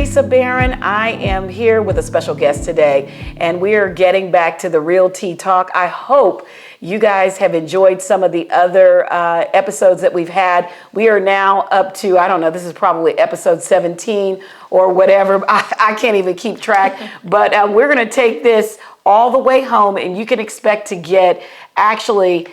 Teresa Barron. I am here with a special guest today, and we are getting back to the Realty Talk. I hope you guys have enjoyed some of the other episodes that we've had. We are now up to, I don't know, this is probably episode 17 or whatever. I can't even keep track, but we're going to take this all the way home, and you can expect to get actually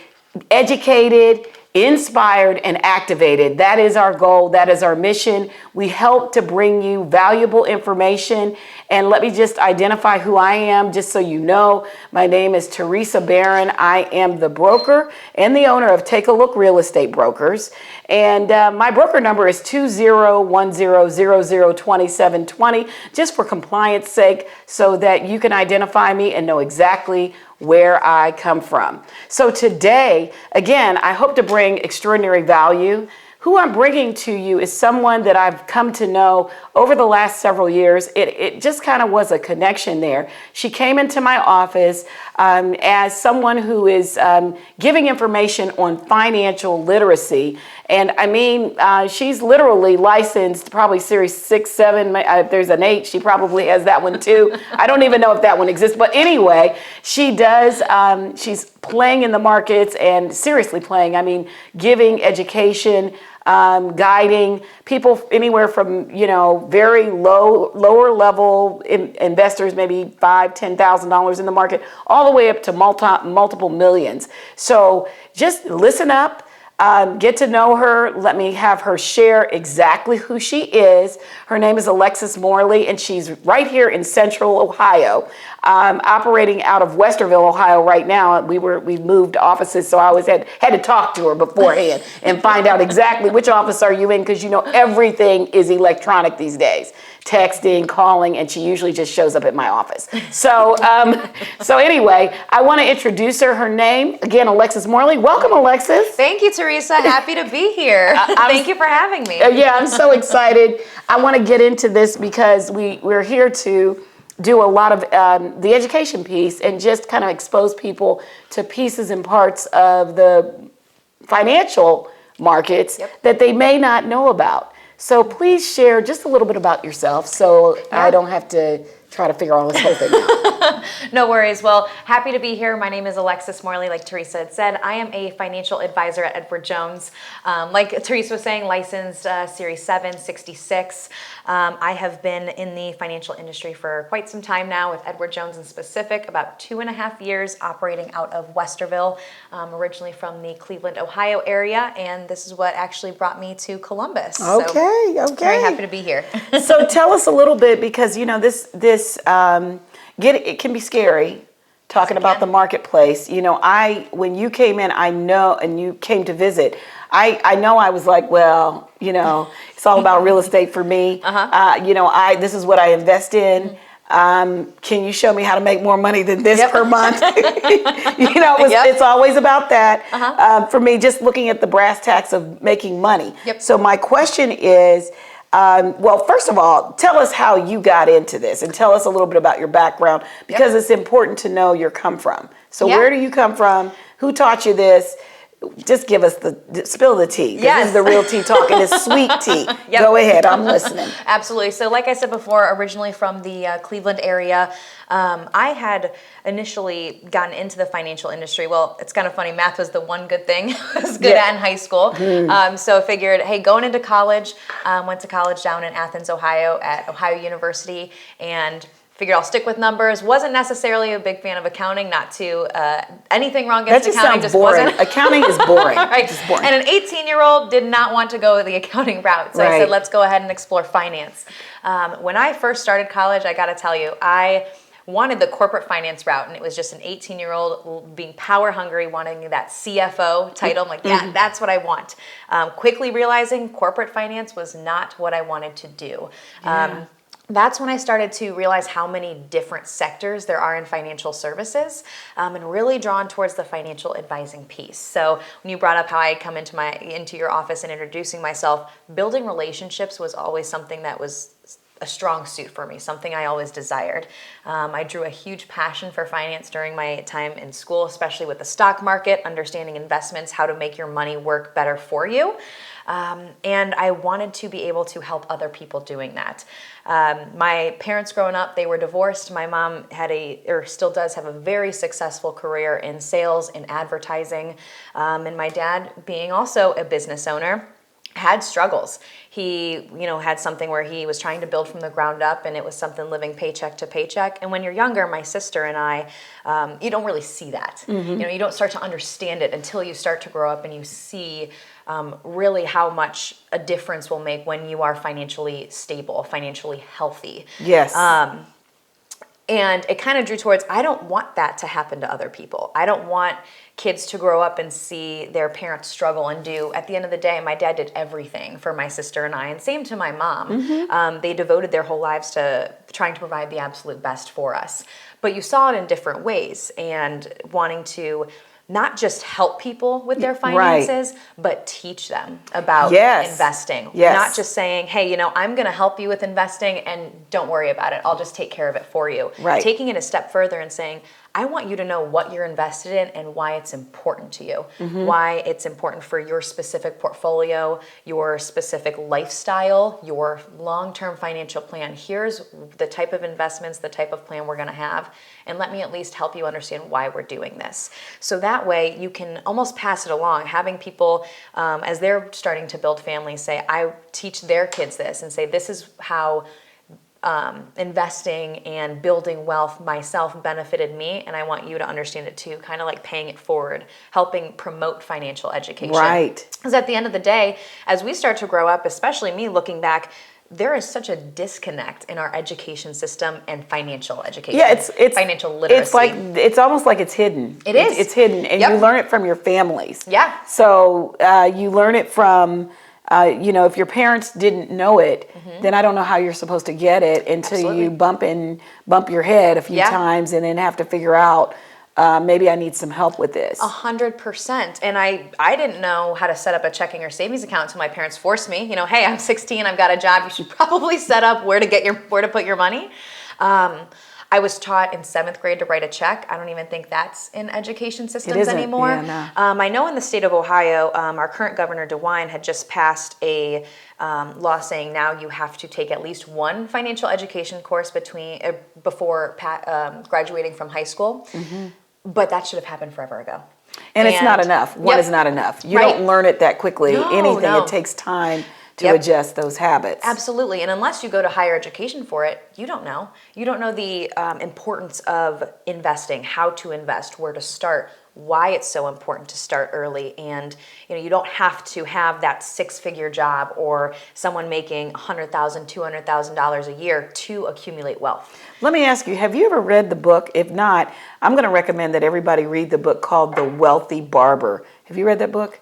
educated, inspired, and activated. That is our goal. That is our mission. We help to bring you valuable information. And let me just identify who I am, just so you know. My name is Teresa Barron. I am the broker and the owner of Take a Look Real Estate Brokers. And my broker number is 2010002720, just for compliance sake, so that you can identify me and know exactly where I come from. So today, again, I hope to bring extraordinary value. Who I'm bringing to you is someone that I've come to know over the last several years. It just kind of was a connection there. She came into my office as someone who is giving information on financial literacy. And I mean, she's literally licensed, probably Series 6, 7, if there's an 8, she probably has that one too. I don't even know if that one exists. But anyway, she does, she's playing in the markets, and seriously playing, I mean, giving education, guiding people anywhere from, you know, very lower level investors, maybe $5,000, $10,000 in the market, all the way up to multiple millions. So just listen up. Get to know her. Let me have her share exactly who she is. Her name is Alexis Morley, and she's right here in Central Ohio, operating out of Westerville, Ohio right now. We've moved offices, so I always had to talk to her beforehand and find out exactly which office are you in, because you know everything is electronic these days. Texting, calling, and she usually just shows up at my office. So anyway, I want to introduce her. Her name, again, Alexis Morley. Welcome, Alexis. Thank you, Teresa. Happy to be here. Thank you for having me. Yeah, I'm so excited. I want to get into this because we're here to do a lot of the education piece and just kind of expose people to pieces and parts of the financial markets that they may not know about. So please share just a little bit about yourself, so I don't have to try to figure all this whole thing out. No worries. Well, happy to be here. My name is Alexis Morley, like Teresa had said. I am a financial advisor at Edward Jones. Like Teresa was saying, licensed Series 7, 66. I have been in the financial industry for quite some time now, with Edward Jones in specific, about 2.5 years operating out of Westerville, originally from the Cleveland, Ohio area, and this is what actually brought me to Columbus. Okay. Very happy to be here. So tell us a little bit, because you know this it can be scary talking about the marketplace. You know, when you came in, and you came to visit, I know I was like, well, you know, it's all about real estate for me. You know, this is what I invest in. Can you show me how to make more money than this per month? You know, it's always about that. For me, just looking at the brass tacks of making money. So my question is, well, first of all, tell us how you got into this, and tell us a little bit about your background, because it's important to know your come from. So where do you come from? Who taught you this? Just give us spill the tea. This is the real tea talk, and it's sweet tea. Go ahead, I'm listening. Absolutely. So like I said before, originally from the Cleveland area, I had initially gotten into the financial industry. Well, it's kind of funny. Math was the one good thing I was good at in high school. So I figured, hey, going into college, went to college down in Athens, Ohio at Ohio University, and figured I'll stick with numbers. Wasn't necessarily a big fan of accounting, not to anything wrong against accounting. That just sounds boring. Accounting is boring. Right. Just boring. And an 18-year-old did not want to go the accounting route. So I said, let's go ahead and explore finance. When I first started college, I got to tell you, I wanted the corporate finance route, and it was just an 18-year-old being power hungry, wanting that CFO title. I'm like, yeah, that's what I want. Quickly realizing corporate finance was not what I wanted to do. That's when I started to realize how many different sectors there are in financial services, and really drawn towards the financial advising piece. So when you brought up how I had come into your office and introducing myself, building relationships was always something that was a strong suit for me, something I always desired. I drew a huge passion for finance during my time in school, especially with the stock market, understanding investments, how to make your money work better for you. And I wanted to be able to help other people doing that. My parents growing up, they were divorced. My mom still does have a very successful career in sales, in advertising. And my dad, being also a business owner, had struggles. He, had something where he was trying to build from the ground up, and it was something living paycheck to paycheck. And when you're younger, my sister and I, you don't really see that. You don't start to understand it until you start to grow up and you see really how much a difference will make when you are financially stable, financially healthy. Yes. And it kind of drew towards, I don't want that to happen to other people. I don't want kids to grow up and see their parents struggle and do. At the end of the day, my dad did everything for my sister and I, and same to my mom. They devoted their whole lives to trying to provide the absolute best for us. But you saw it in different ways, and wanting to not just help people with their finances, but teach them about investing. Not just saying, hey, I'm going to help you with investing and don't worry about it. I'll just take care of it for you. Taking it a step further and saying, I want you to know what you're invested in and why it's important to you, why it's important for your specific portfolio, your specific lifestyle, your long-term financial plan. Here's the type of investments, the type of plan we're going to have, and let me at least help you understand why we're doing this. So that way you can almost pass it along, having people, as they're starting to build families, say, I teach their kids this and say, this is how investing and building wealth myself benefited me, and I want you to understand it too, kind of like paying it forward, helping promote financial education. Because at the end of the day, as we start to grow up, especially me looking back, there is such a disconnect in our education system and financial education. It's financial literacy. It's almost like it's hidden. It's hidden, and you learn it from your families. So you learn it from if your parents didn't know it, then I don't know how you're supposed to get it until you bump your head a few times and then have to figure out, maybe I need some help with this. 100%. And I didn't know how to set up a checking or savings account until my parents forced me. Hey, I'm 16, I've got a job. You should probably set up where to put your money. I was taught in 7th grade to write a check. I don't even think that's in education systems anymore. I know in the state of Ohio, our current governor, DeWine, had just passed a law saying now you have to take at least one financial education course before graduating from high school. But that should have happened forever ago. And it's not enough. One is not enough. You don't learn it that quickly. It takes time to adjust those habits. Absolutely. And unless you go to higher education for it, you don't know. You don't know the importance of investing, how to invest, where to start, why it's so important to start early. And you don't have to have that 6-figure job or someone making $100,000, $200,000 a year to accumulate wealth. Let me ask you, have you ever read the book? If not, I'm going to recommend that everybody read the book called The Wealthy Barber. Have you read that book?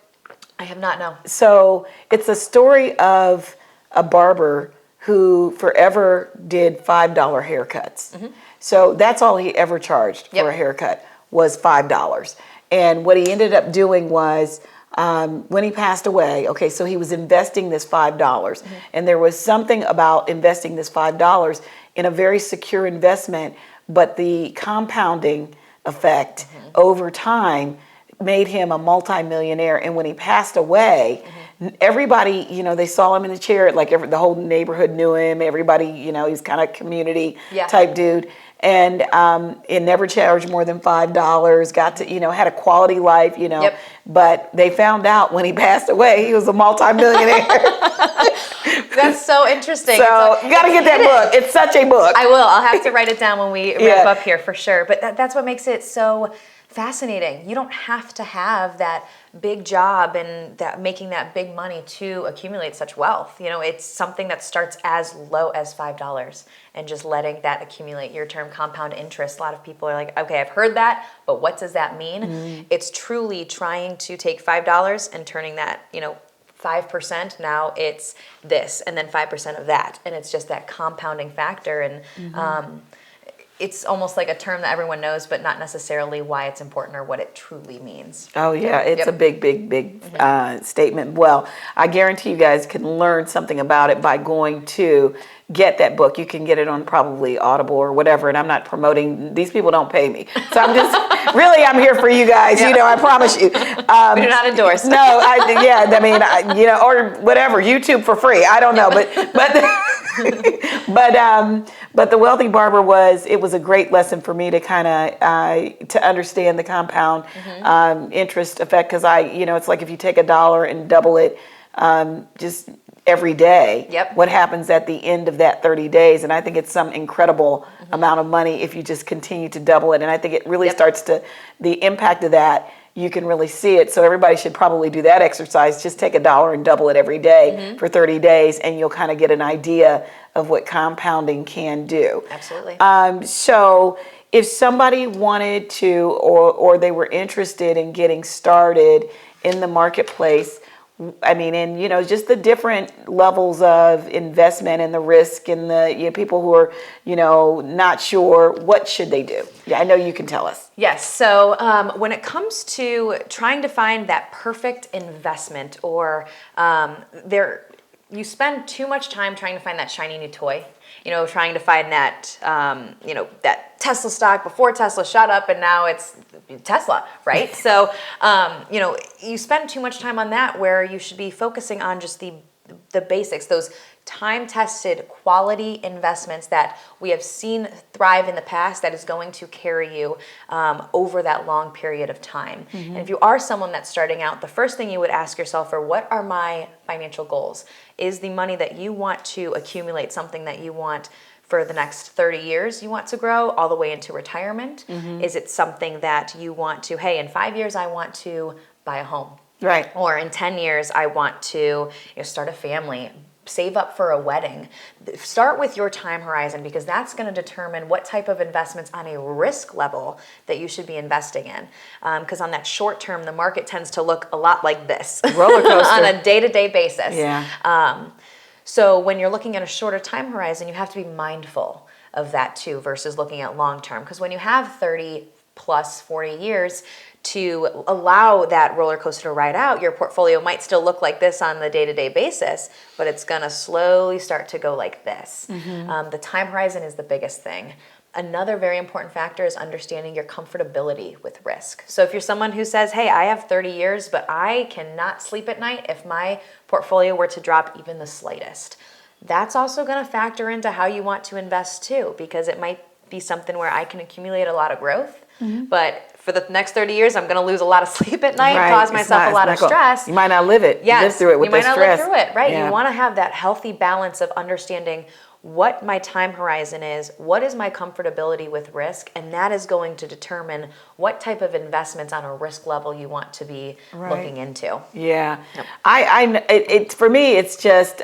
I have not, no. So it's a story of a barber who forever did $5 haircuts. So that's all he ever charged for a haircut was $5. And what he ended up doing was, when he passed away, so he was investing this $5. And there was something about investing this $5 in a very secure investment, but the compounding effect over time made him a multimillionaire. And when he passed away, everybody, they saw him in the chair, like the whole neighborhood knew him. Everybody, he's kind of community type dude. And it never charged more than $5, got to, had a quality life, but they found out when he passed away, he was a multimillionaire. That's so interesting. So you got to get that book. It's such a book. I will. I'll have to write it down when we wrap up here for sure. But that's what makes it so fascinating. You don't have to have that big job and that making that big money to accumulate such wealth. It's something that starts as low as $5 and just letting that accumulate your term compound interest. A lot of people are like, okay, I've heard that, but what does that mean? It's truly trying to take $5 and turning that, 5%, now it's this, and then 5% of that. And it's just that compounding factor. And it's almost like a term that everyone knows, but not necessarily why it's important or what it truly means. Oh yeah, it's Yep. a big statement. Well, I guarantee you guys can learn something about it by going to get that book. You can get it on probably Audible or whatever. And I'm not promoting; these people don't pay me, so I'm just really I'm here for you guys. You know, I promise you. We do not endorse. No, or whatever. YouTube for free. I don't know, but the Wealthy Barber was a great lesson for me to kind of to understand the compound interest effect, because it's like if you take $1 and double it just every day, Yep. what happens at the end of that 30 days? And I think it's some incredible amount of money if you just continue to double it. And I think it really Yep. starts to, the impact of that, you can really see it. So everybody should probably do that exercise. Just take $1 and double it every day for 30 days, and you'll kind of get an idea of what compounding can do. Absolutely. So if somebody wanted to, or they were interested in getting started in the marketplace, I mean, and just the different levels of investment and the risk and the people who are not sure, what should they do? Yeah, I know you can tell us. Yes. So when it comes to trying to find that perfect investment, or you spend too much time trying to find that shiny new toy, trying to find that, that Tesla stock before Tesla shot up and now it's Tesla, right? So, you spend too much time on that, where you should be focusing on just the basics, those time-tested quality investments that we have seen thrive in the past, that is going to carry you over that long period of time. And if you are someone that's starting out, the first thing you would ask yourself are, what are my financial goals? Is the money that you want to accumulate something that you want for the next 30 years you want to grow all the way into retirement? Is it something that you want to, hey, in 5 years I want to buy a home? Right. Or in 10 years I want to start a family, save up for a wedding. Start with your time horizon, because that's going to determine what type of investments on a risk level that you should be investing in. Because on that short term, the market tends to look a lot like this. Roller coaster. On a day-to-day basis. Yeah. So when you're looking at a shorter time horizon, you have to be mindful of that too, versus looking at long term. Because when you have 30 plus 40 years to allow that roller coaster to ride out, your portfolio might still look like this on the day-to-day basis, but it's going to slowly start to go like this. The time horizon is the biggest thing. Another very important factor is understanding your comfortability with risk. So if you're someone who says, hey, I have 30 years, but I cannot sleep at night if my portfolio were to drop even the slightest, that's also going to factor into how you want to invest too, because it might be something where I can accumulate a lot of growth, but for the next 30 years, I'm going to lose a lot of sleep at night, cause myself a lot of stress. You might not live it. Yes, live through it with you might the not stress. live through it, right? Yeah. You want to have that healthy balance of understanding what my time horizon is, what is my comfortability with risk, and that is going to determine what type of investments on a risk level you want to be looking into. Yeah, yep. For me, it's just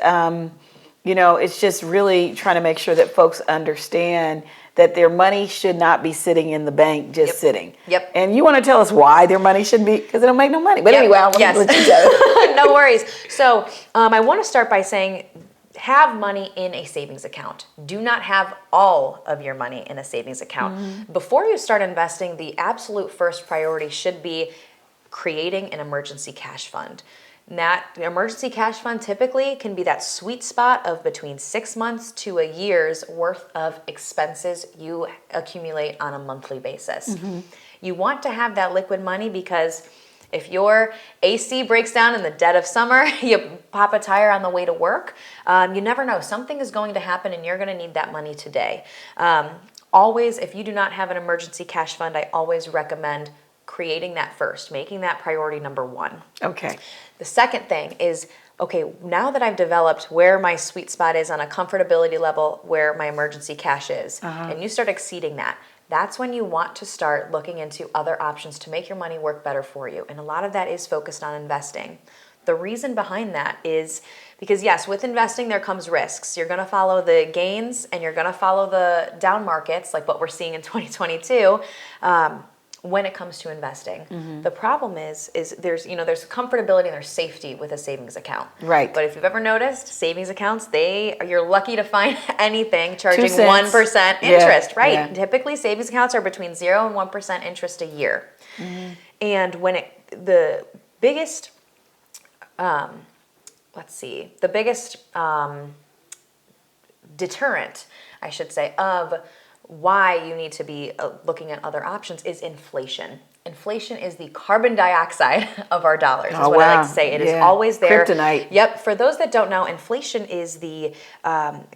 it's just really trying to make sure that folks understand that their money should not be sitting in the bank just sitting. Yep. And you want to tell us why their money shouldn't be, because they don't make no money. But anyway, I'll let you go. No worries. So I want to start by saying, have money in a savings account. Do not have all of your money in a savings account. Before you start investing, the absolute first priority should be creating an emergency cash fund. That emergency cash fund typically can be that sweet spot of between 6 months to a year's worth of expenses you accumulate on a monthly basis. You want to have that liquid money, because if your AC breaks down in the dead of summer, you pop a tire on the way to work, you never know. Something is going to happen and you're going to need that money today. Always, if you do not have an emergency cash fund, I always recommend creating that first, making that priority number one. Okay. The second thing is, okay, now that I've developed where my sweet spot is on a comfortability level, where my emergency cash is, and you start exceeding that, that's when you want to start looking into other options to make your money work better for you. And a lot of that is focused on investing. The reason behind that is because, yes, with investing there comes risks. You're going to follow the gains and you're going to follow the down markets, like what we're seeing in 2022. when it comes to investing. The problem is there's comfortability and there's safety with a savings account. Right. But if you've ever noticed, savings accounts, you're lucky to find anything charging 2 cents. 1% Yeah, interest, right? yeah. Typically savings accounts are between 0 and 1% interest a year. And when the biggest deterrent, I should say, of why you need to be looking at other options is inflation. Inflation is the carbon dioxide of our dollars, is what I like to say. It is always there. Kryptonite. Yep. For those that don't know, inflation is the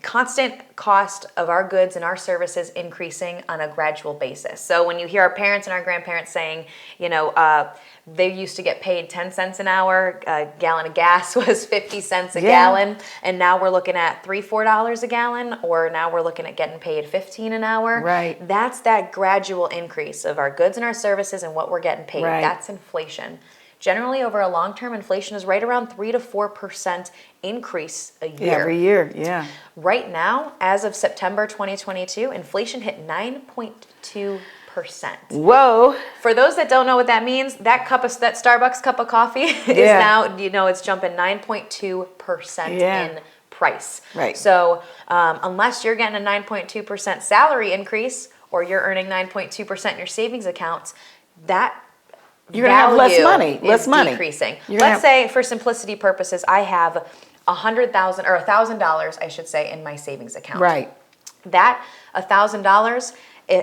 constant cost of our goods and our services increasing on a gradual basis. So when you hear our parents and our grandparents saying, they used to get paid 10 cents an hour, a gallon of gas was 50 cents a gallon, and now we're looking at $3-4 a gallon, or now we're looking at getting paid 15 an hour. Right. That's that gradual increase of our goods and our services and what we're getting paid. Right. That's inflation. Generally, over a long term, inflation is right around 3 to 4% increase a year. Every year, yeah. Right now, as of September 2022, inflation hit 9.2%. Whoa. For those that don't know what that means, that Starbucks cup of coffee is now, it's jumping 9.2% in price. Right. So unless you're getting a 9.2% salary increase, or you're earning 9.2% in your savings accounts, that you're gonna have less money. Less money decreasing. Let's say, for simplicity purposes, I have $100,000 or $1,000, I should say, in my savings account. Right. That $1,000.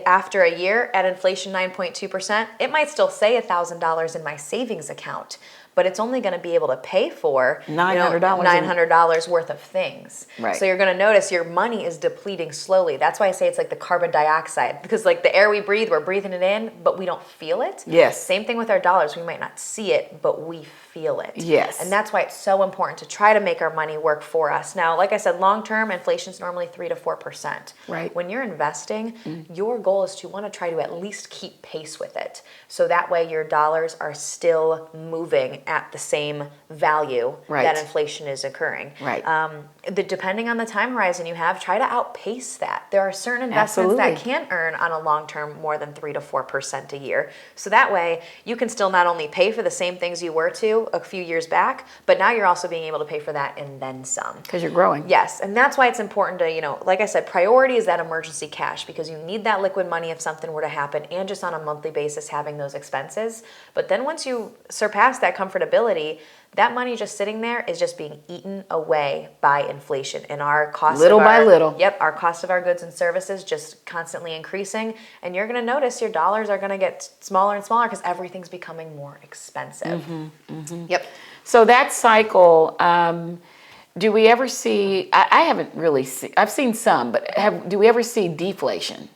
After a year at inflation 9.2%, it might still say $1,000 in my savings account, but it's only going to be able to pay for $900 worth of things. Right. So you're going to notice your money is depleting slowly. That's why I say it's like the carbon dioxide, because like the air we breathe, we're breathing it in, but we don't feel it. Yes. Same thing with our dollars. We might not see it, but we feel it. Yes. And that's why it's so important to try to make our money work for us. Now, like I said, long-term inflation is normally 3 to 4%. Right. When you're investing, your goal is to want to try to at least keep pace with it. So that way your dollars are still moving at the same value that inflation is occurring. Right. Depending on the time horizon you have, try to outpace that. There are certain investments that can earn on a long term more than 3 to 4% a year. So that way you can still not only pay for the same things you were to a few years back, but now you're also being able to pay for that and then some. Because you're growing. Yes, and that's why it's important to, like I said, priority is that emergency cash, because you need that liquid money if something were to happen, and just on a monthly basis having those expenses. But then once you surpass that comfortability, that money just sitting there is just being eaten away by inflation, and our cost little by little. Yep, our cost of our goods and services just constantly increasing, and you're going to notice your dollars are going to get smaller and smaller because everything's becoming more expensive. Yep. So that cycle, do we ever see? I haven't really seen. I've seen some, but do we ever see deflation?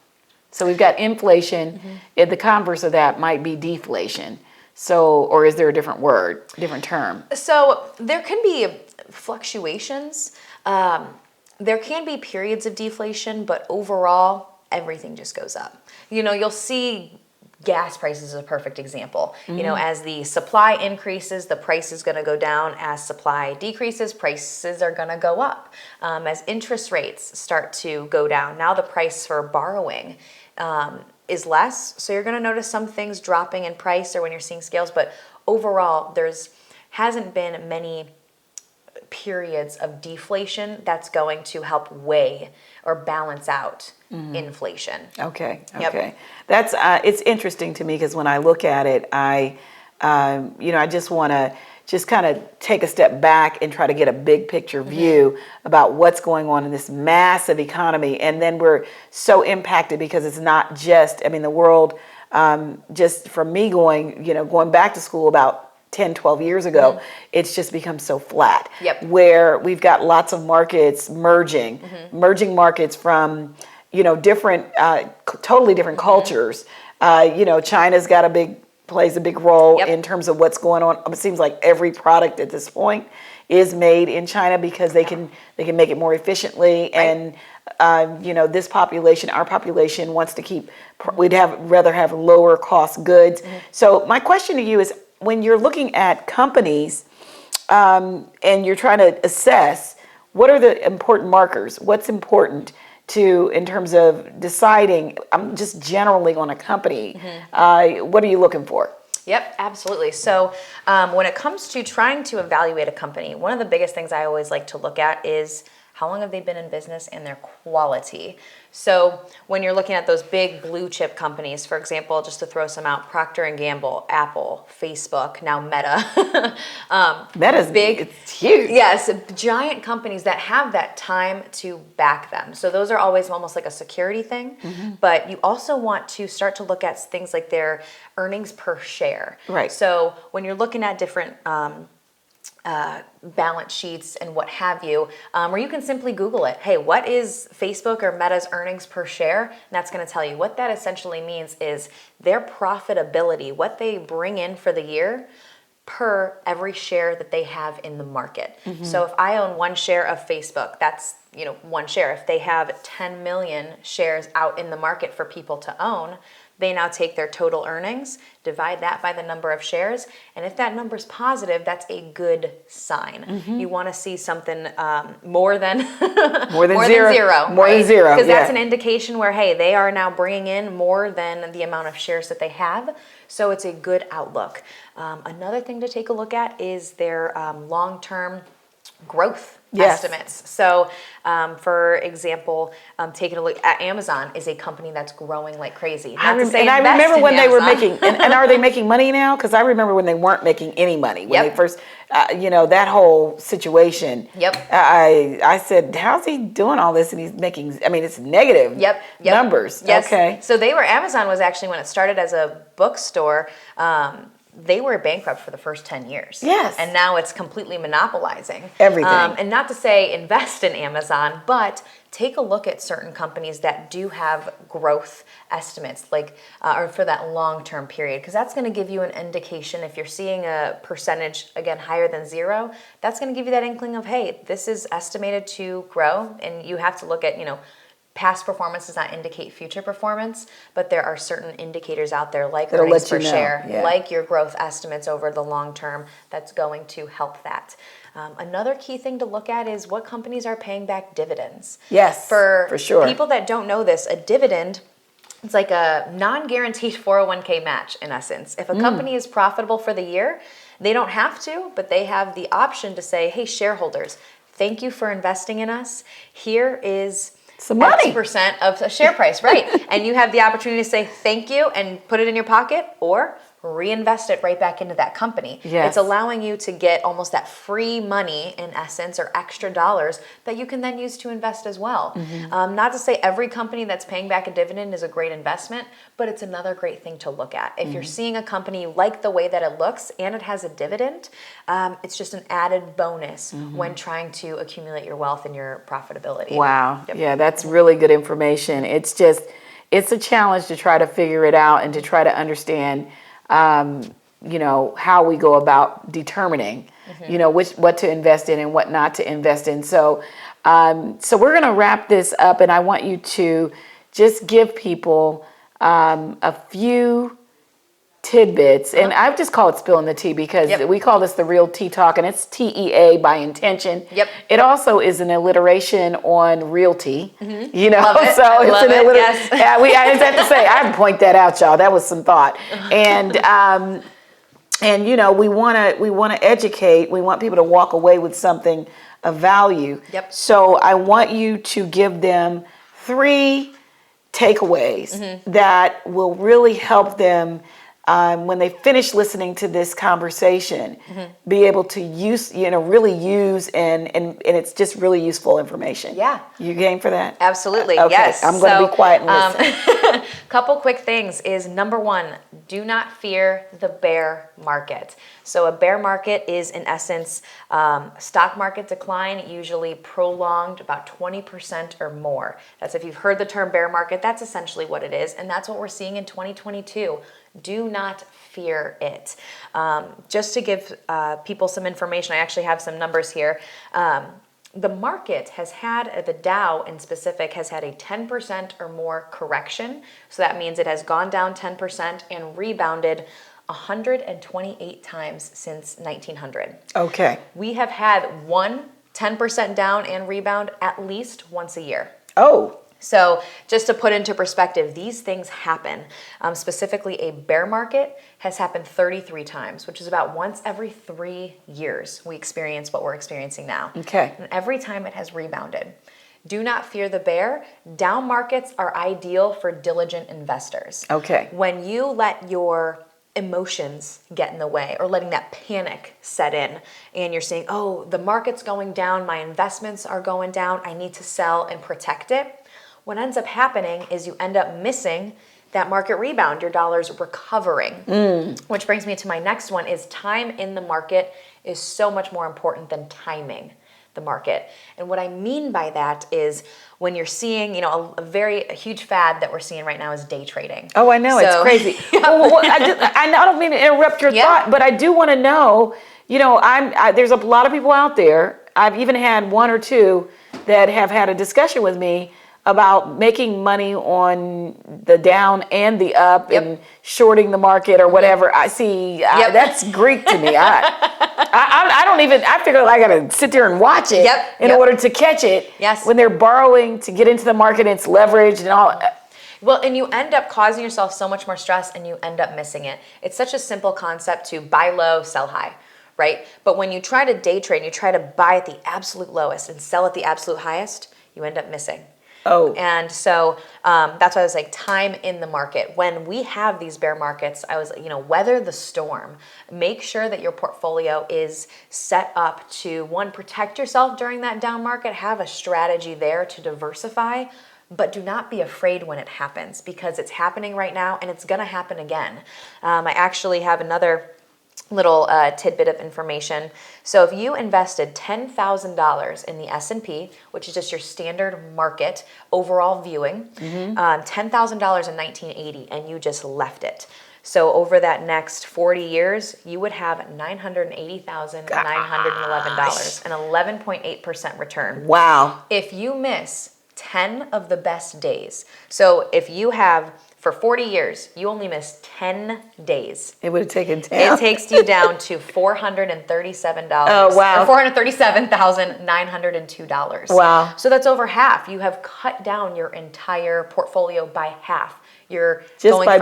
So we've got inflation. And the converse of that might be deflation. So, or is there a different word, different term? So there can be fluctuations. There can be periods of deflation, but overall, everything just goes up. You'll see gas prices is a perfect example. As the supply increases, the price is going to go down. As supply decreases, prices are going to go up. As interest rates start to go down, now the price for borrowing is less. So you're going to notice some things dropping in price, or when you're seeing scales, but overall hasn't been many periods of deflation that's going to help weigh or balance out inflation. Okay. Yep. That's it's interesting to me, because when I look at it, I just want to just kind of take a step back and try to get a big picture view about what's going on in this massive economy. And then we're so impacted because it's not just, the world, just from me going back to school about 10, 12 years ago, it's just become so flat. Yep. Where we've got lots of markets merging markets from, different, totally different cultures. China's got plays a big role in terms of what's going on. It seems like every product at this point is made in China because they can make it more efficiently. Right. And this population, our population, wants to rather have lower cost goods. So my question to you is, when you're looking at companies and you're trying to assess, what are the important markers? What's important in terms of deciding, I'm just generally on a company, what are you looking for? Yep, absolutely. So when it comes to trying to evaluate a company, one of the biggest things I always like to look at is how long have they been in business and their quality. So when you're looking at those big blue chip companies, for example, just to throw some out, Procter & Gamble, Apple, Facebook, now Meta. Meta's big. It's huge. Yes, giant companies that have that time to back them. So those are always almost like a security thing. But you also want to start to look at things like their earnings per share. Right. So when you're looking at different balance sheets and what have you, or you can simply Google it. Hey, what is Facebook or Meta's earnings per share? And that's going to tell you. What that essentially means is their profitability, what they bring in for the year per every share that they have in the market. So if I own one share of Facebook, that's one share. If they have 10 million shares out in the market for people to own, they now take their total earnings, divide that by the number of shares, and if that number is positive, that's a good sign. You want to see something more than more than zero. More than zero, because that's an indication where, hey, they are now bringing in more than the amount of shares that they have, so it's a good outlook. Another thing to take a look at is their long-term growth estimates. So, for example, taking a look at Amazon is a company that's growing like crazy. I remember when they were making, and are they making money now? Because I remember when they weren't making any money. When they first, that whole situation. I said, how's he doing all this? And he's making, it's negative numbers. Yes. Okay. So Amazon was actually, when it started as a bookstore, they were bankrupt for the first 10 years. Yes. And now it's completely monopolizing everything. And not to say invest in Amazon, but take a look at certain companies that do have growth estimates, like or for that long-term period, because that's going to give you an indication. If you're seeing a percentage, again, higher than zero, that's going to give you that inkling of, hey, this is estimated to grow. And you have to look at, past performance does not indicate future performance, but there are certain indicators out there like earnings per share, like your growth estimates over the long term, that's going to help that. Another key thing to look at is what companies are paying back dividends. Yes, for sure. People that don't know this, a dividend, it's like a non-guaranteed 401k match in essence. If a company is profitable for the year, they don't have to, but they have the option to say, hey, shareholders, thank you for investing in us. Here is some money. X% of a share price, right? And you have the opportunity to say thank you and put it in your pocket, or reinvest it right back into that company. Yes. It's allowing you to get almost that free money in essence, or extra dollars that you can then use to invest as well. Not to say every company that's paying back a dividend is a great investment, but it's another great thing to look at. If you're seeing a company you like the way that it looks and it has a dividend, it's just an added bonus when trying to accumulate your wealth and your profitability. Wow. Yep. Yeah, that's really good information. It's a challenge to try to figure it out and to try to understand how we go about determining, what to invest in and what not to invest in. So we're going to wrap this up, and I want you to just give people a few tidbits, and I just call it spilling the tea because we call this the Real Tea Talk, and it's TEA by intention. It also is an alliteration on realty, Love it. so it's an alliteration. Yes. Yeah, I just have to say, I had to point that out, y'all. That was some thought, and we want to educate. We want people to walk away with something of value. So I want you to give them 3 takeaways that will really help them. When they finish listening to this conversation, be able to really use, and it's just really useful information. Yeah. You game for that? Absolutely, okay. Yes. I'm going to be quiet and listen. Couple quick things is, number 1, do not fear the bear market. So a bear market is, in essence, stock market decline, usually prolonged about 20% or more. That's, if you've heard the term bear market, that's essentially what it is, and that's what we're seeing in 2022. Do not fear it. Just to give people some information, I actually have some numbers here. The market has had, the Dow in specific, has had a 10% or more correction. So that means it has gone down 10% and rebounded 128 times since 1900. Okay. We have had 10% down and rebound at least once a year. Oh. So just to put into perspective, these things happen. Specifically, a bear market has happened 33 times, which is about once every 3 years we experience what we're experiencing now. Okay. And every time it has rebounded. Do not fear the bear. Down markets are ideal for diligent investors. Okay. When you let your emotions get in the way or letting that panic set in and you're saying, oh, the market's going down, my investments are going down, I need to sell and protect it. What ends up happening is you end up missing that market rebound, your dollar's recovering. Which brings me to my next one is time in the market is so much more important than timing the market. And what I mean by that is when you're seeing, a huge fad that we're seeing right now is day trading. Oh, I know, it's crazy. Well, I don't mean to interrupt your thought, but I do want to know, there's a lot of people out there. I've even had one or two that have had a discussion with me about making money on the down and the up and shorting the market or whatever. I see, that's Greek to me. I don't even, I figure I gotta sit there and watch it in order to catch it. Yes. When they're borrowing to get into the market and it's leveraged and all. Well, and you end up causing yourself so much more stress and you end up missing it. It's such a simple concept to buy low, sell high, right? But when you try to day trade and you try to buy at the absolute lowest and sell at the absolute highest, you end up missing. Oh. And so that's why I was like, time in the market. When we have these bear markets, I was, weather the storm. Make sure that your portfolio is set up to, one, protect yourself during that down market, have a strategy there to diversify, but do not be afraid when it happens because it's happening right now and it's going to happen again. I actually have another little tidbit of information. So if you invested $10,000 in the S&P, which is just your standard market overall viewing, $10,000 in 1980, and you just left it. So over that next 40 years, you would have $980,911, an 11.8% return. Wow. If you miss 10 of the best days, so if you have for 40 years, you only miss 10 days. It would have taken 10. It takes you down to $437. Oh, wow. Or $437,902. Wow. So that's over half. You have cut down your entire portfolio by half. You're just by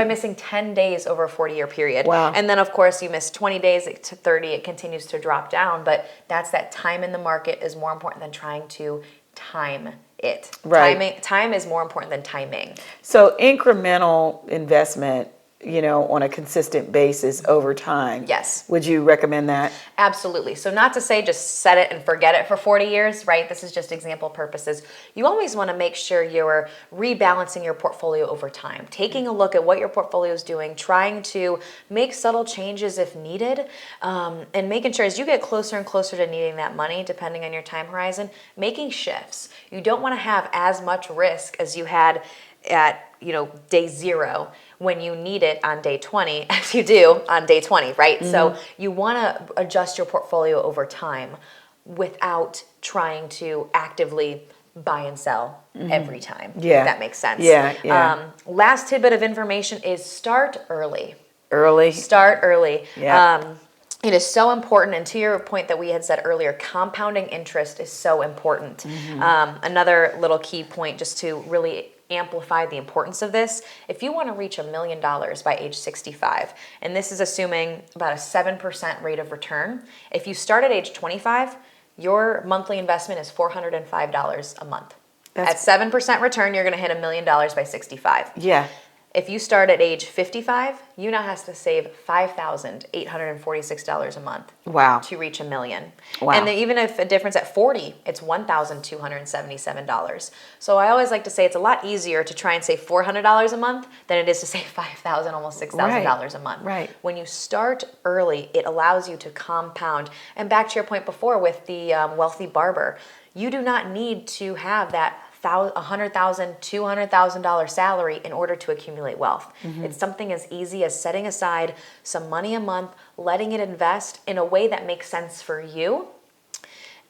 missing 10 days over a 40-year period. Wow. And then, of course, you miss 20 days to 30. It continues to drop down. But that's that time in the market is more important than trying to time it. Right. Time is more important than timing. So incremental investment, on a consistent basis over time. Yes. Would you recommend that? Absolutely. So not to say just set it and forget it for 40 years, right? This is just example purposes. You always want to make sure you're rebalancing your portfolio over time, taking a look at what your portfolio is doing, trying to make subtle changes if needed, and making sure as you get closer and closer to needing that money, depending on your time horizon, making shifts. You don't want to have as much risk as you had at day 0 when you need it on day 20 as you do on day 20, right? So you want to adjust your portfolio over time without trying to actively buy and sell every time. Yeah. If that makes sense. Yeah. Last tidbit of information is start early. Start early. Yeah. It is so important, and to your point that we had said earlier, compounding interest is so important. Another little key point just to really amplify the importance of this, if you want to reach $1 million by age 65, and this is assuming about a 7% rate of return, if you start at age 25, your monthly investment is $405 a month. At 7% return, you're going to hit $1 million by 65. Yeah. If you start at age 55, you now have to save $5,846 a month. Wow. To reach $1 million. Wow. And then even if a difference at 40, it's $1,277. So I always like to say it's a lot easier to try and save $400 a month than it is to save $5,000, almost $6,000 a month. Right. When you start early, it allows you to compound. And back to your point before with the wealthy barber, you do not need to have that $100,000, $200,000 salary in order to accumulate wealth. It's something as easy as setting aside some money a month, letting it invest in a way that makes sense for you,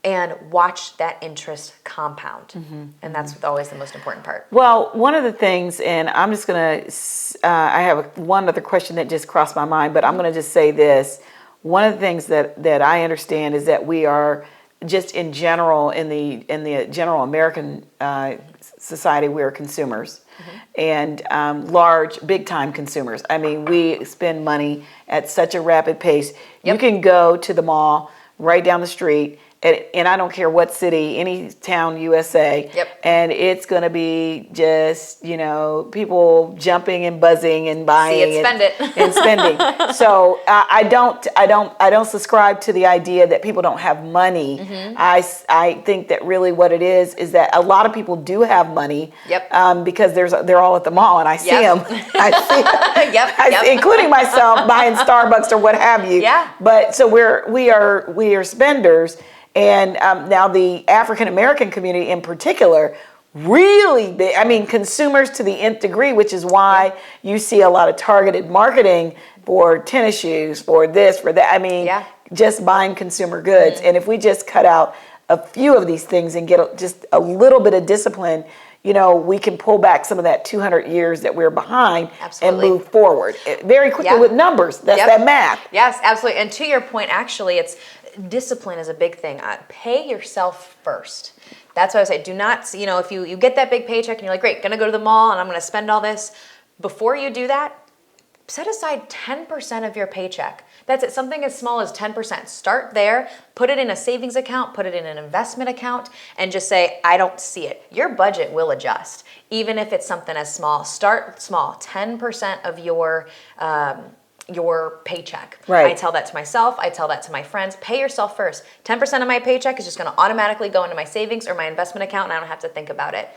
and watch that interest compound. And that's always the most important part. Well, one of the things, and I'm just going to, I have one other question that just crossed my mind, but I'm going to just say this. One of the things that I understand is that we are just in general, in the general American society, we're consumers, and large, big-time consumers. I mean, we spend money at such a rapid pace. You can go to the mall right down the street, and I don't care what city, any town, USA, and it's going to be just, people jumping and buzzing and buying. See it, spend it. And spending. So I don't subscribe to the idea that people don't have money. I think that really what it is that a lot of people do have money. Because they're all at the mall, and I see them. I see, including myself buying Starbucks or what have you. But so we are spenders. And now the African American community in particular, really big, I mean, consumers to the nth degree, which is why you see a lot of targeted marketing for tennis shoes, for this, for that. I mean, just buying consumer goods. And if we just cut out a few of these things and get just a little bit of discipline, we can pull back some of that 200 years that we're behind and move forward very quickly with numbers. That's that math. Yes, absolutely. And to your point, actually, discipline is a big thing. Pay yourself first. That's what I say. Do not, if you get that big paycheck and you're like, great, gonna go to the mall and I'm gonna spend all this. Before you do that, set aside 10% of your paycheck. That's it, something as small as 10%. Start there, put it in a savings account, put it in an investment account, and just say, I don't see it. Your budget will adjust, even if it's something as small. Start small, 10% of your paycheck. I tell that to myself. I tell that to my friends. Pay yourself first. 10% of my paycheck is just going to automatically go into my savings or my investment account, and I don't have to think about it.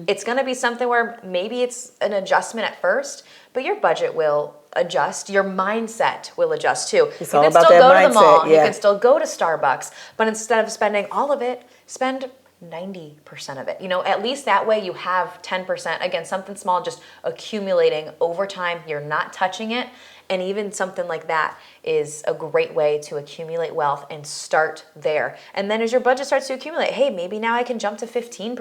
It's going to be something where maybe it's an adjustment at first, but your budget will adjust. Your mindset will adjust too. It's all about that mindset. You can still go to the mall. You can still go to Starbucks, but instead of spending all of it, spend 90% of it. At least that way you have 10%. Again, something small, just accumulating over time. You're not touching it. And even something like that is a great way to accumulate wealth and start there. And then as your budget starts to accumulate, hey, maybe now I can jump to 15%,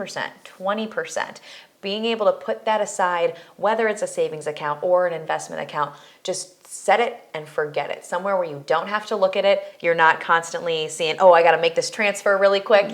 20%. Being able to put that aside, whether it's a savings account or an investment account, just set it and forget it. Somewhere where you don't have to look at it. You're not constantly seeing, I got to make this transfer really quick,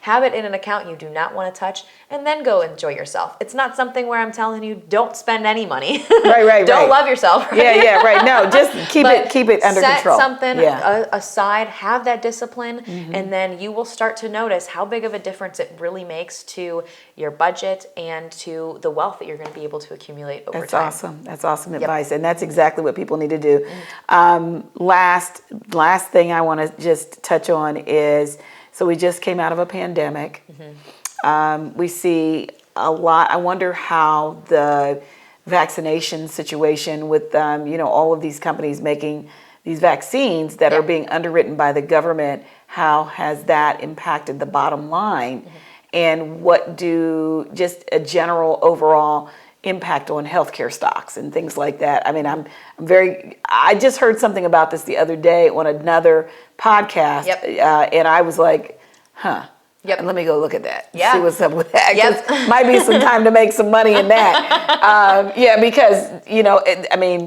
Have it in an account you do not want to touch, and then go enjoy yourself. It's not something where I'm telling you don't spend any money. Don't love yourself. Right. No, just keep it under control. Set something aside, have that discipline, and then you will start to notice how big of a difference it really makes to your budget and to the wealth that you're going to be able to accumulate over time. That's awesome advice, and that's exactly what people need to do. Last thing I want to just touch on is, so we just came out of a pandemic. We see a lot. I wonder how the vaccination situation with all of these companies making these vaccines that are being underwritten by the government, how has that impacted the bottom line? And what do just a general overall impact on healthcare stocks and things like that? I mean, I just heard something about this the other day on another podcast, and I was like, and let me go look at that. See what's up with that. Might be some time to make some money in that. Because,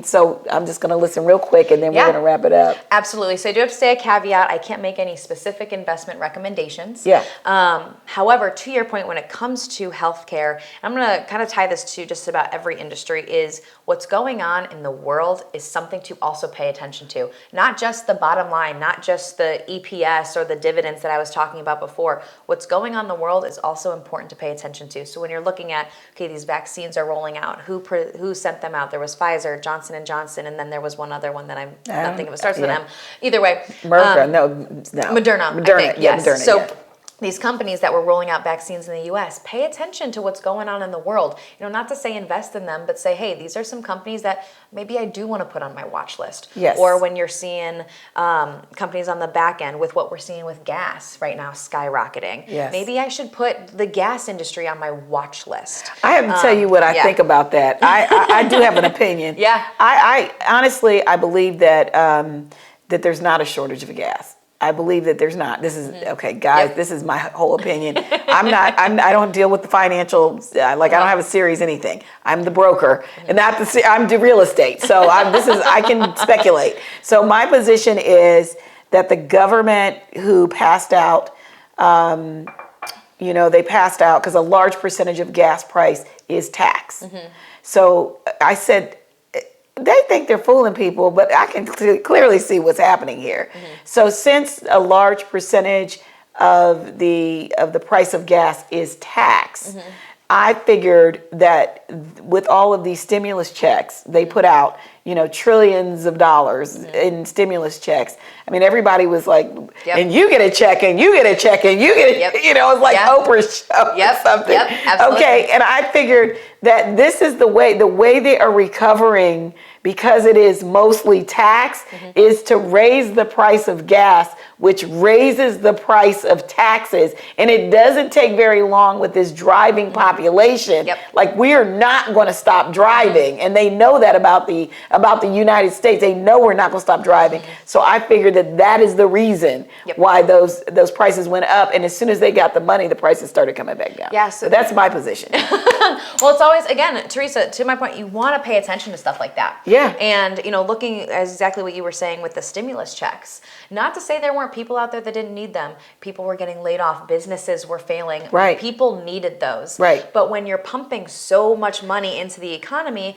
so I'm just going to listen real quick and then we're going to wrap it up. Absolutely. So I do have to say a caveat. I can't make any specific investment recommendations. However, to your point, when it comes to healthcare, I'm going to kind of tie this to just about every industry, is what's going on in the world is something to also pay attention to. Not just the bottom line, not just the EPS or the dividends that I was talking about before. What's going on in the world is also important to pay attention to. So when you're looking at, these vaccines are rolling out, who sent them out? There was Pfizer, Johnson & Johnson, and then there was one other one that I'm not thinking of. It starts with an M. Either way. Moderna. I think, yes. Moderna, so these companies that were rolling out vaccines in the U.S., pay attention to what's going on in the world. Not to say invest in them, but say, hey, these are some companies that maybe I do want to put on my watch list. Or when you're seeing companies on the back end with what we're seeing with gas right now skyrocketing. Maybe I should put the gas industry on my watch list. I have to tell you what I think about that. I do have an opinion. I honestly, I believe that that there's not a shortage of gas. I believe that there's not. This is okay, guys. This is my whole opinion. I don't deal with the financial. I don't have a series anything. I'm the broker, and not I'm the real estate. So I can speculate. So my position is that the government who passed out they passed out because a large percentage of gas price is tax. So I said, they think they're fooling people, but I can clearly see what's happening here. So since a large percentage of the price of gas is tax, I figured that with all of these stimulus checks they put out, trillions of dollars in stimulus checks. I mean, everybody was like, and you get a check, and you get a check, and you get a, it's like Oprah's show or something. Okay, and I figured that this is the way they are recovering, because it is mostly tax, is to raise the price of gas, which raises the price of taxes. And it doesn't take very long with this driving population. Like, we are not going to stop driving. And they know that about the United States. They know we're not going to stop driving. So I figured that is the reason why those prices went up. And as soon as they got the money, the prices started coming back down. Yeah, so that's my position. Well, it's always, again, Teresa, to my point, you want to pay attention to stuff like that. Yeah. And, looking at exactly what you were saying with the stimulus checks, not to say there weren't people out there that didn't need them. People were getting laid off. Businesses were failing. Right. People needed those. Right. But when you're pumping so much money into the economy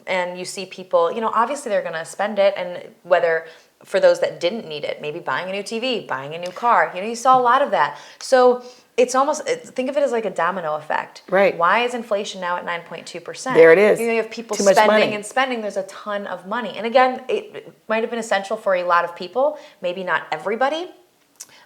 and you see people, obviously they're going to spend it. And whether for those that didn't need it, maybe buying a new TV, buying a new car, you saw a lot of that. So it's almost, think of it as like a domino effect. Right. Why is inflation now at 9.2%? There it is. You have people Too much spending money. and spending. There's a ton of money. And again, it might have been essential for a lot of people, maybe not everybody,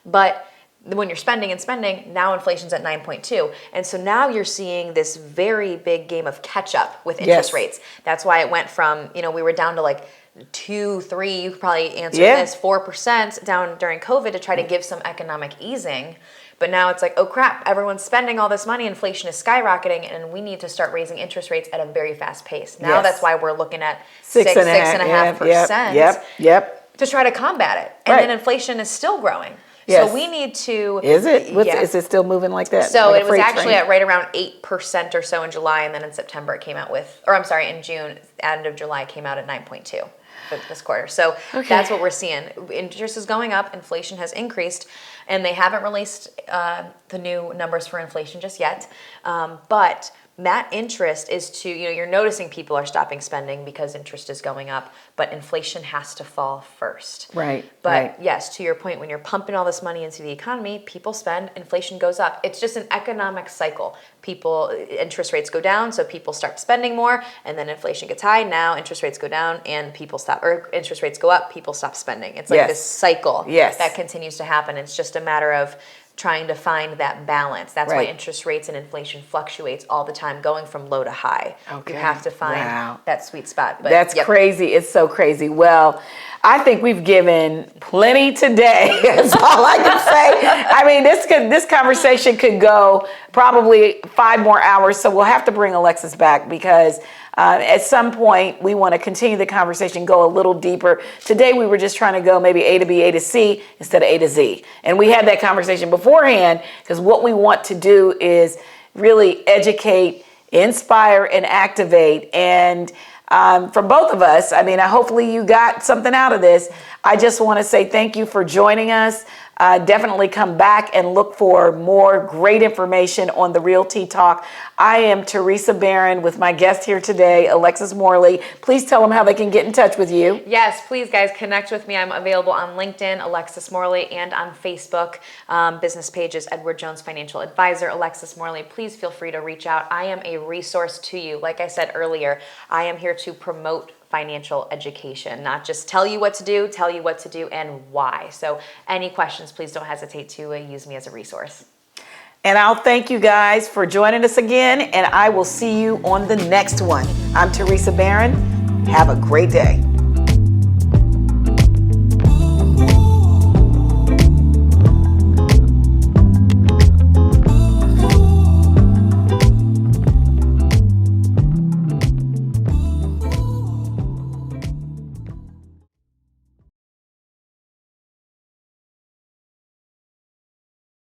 but when you're spending and spending, now inflation's at 9.2. And so now you're seeing this very big game of catch up with interest rates. That's why it went from, we were down to like 2, 3, you could probably answer this, 4% down during COVID to try to give some economic easing. But now it's like, oh crap, everyone's spending all this money, inflation is skyrocketing, and we need to start raising interest rates at a very fast pace. Now that's why we're looking at 6.5%. Yep. To try to combat it. And then inflation is still growing. Yes. So we need to... Is it? Is it still moving like that? So like it was actually at right around 8% or so in July, and then in September it came out in June, end of July, it came out at 9.2 for this quarter. So that's what we're seeing. Interest is going up, inflation has increased, and they haven't released the new numbers for inflation just yet. But that interest is to, you're noticing people are stopping spending because interest is going up, but inflation has to fall first. Right. But yes, to your point, when you're pumping all this money into the economy, people spend, inflation goes up. It's just an economic cycle. Interest rates go down, so people start spending more, and then inflation gets high. Now interest rates go down and people stop, or interest rates go up, people stop spending. It's like this cycle that continues to happen. It's just a matter of trying to find that balance. That's why interest rates and inflation fluctuates all the time, going from low to high. You have to find that sweet spot. But that's crazy. It's so crazy. Well, I think we've given plenty today. That's all I can say. I mean, this conversation could go probably 5 more hours, so we'll have to bring Alexis back because at some point we want to continue the conversation, go a little deeper. Today we were just trying to go maybe A to B, A to C instead of A to Z. And we had that conversation beforehand because what we want to do is really educate, inspire, and activate. And for both of us, hopefully you got something out of this. I just want to say thank you for joining us. Definitely come back and look for more great information on The Real Tea Talk. I am Teresa Barron with my guest here today, Alexis Morley. Please tell them how they can get in touch with you. Yes, please, guys, connect with me. I'm available on LinkedIn, Alexis Morley, and on Facebook. Business pages, Edward Jones Financial Advisor, Alexis Morley. Please feel free to reach out. I am a resource to you. Like I said earlier, I am here to promote financial education, not just tell you what to do and why. So any questions, please don't hesitate to use me as a resource. And I'll thank you guys for joining us again, and I will see you on the next one. I'm Teresa Barron. Have a great day.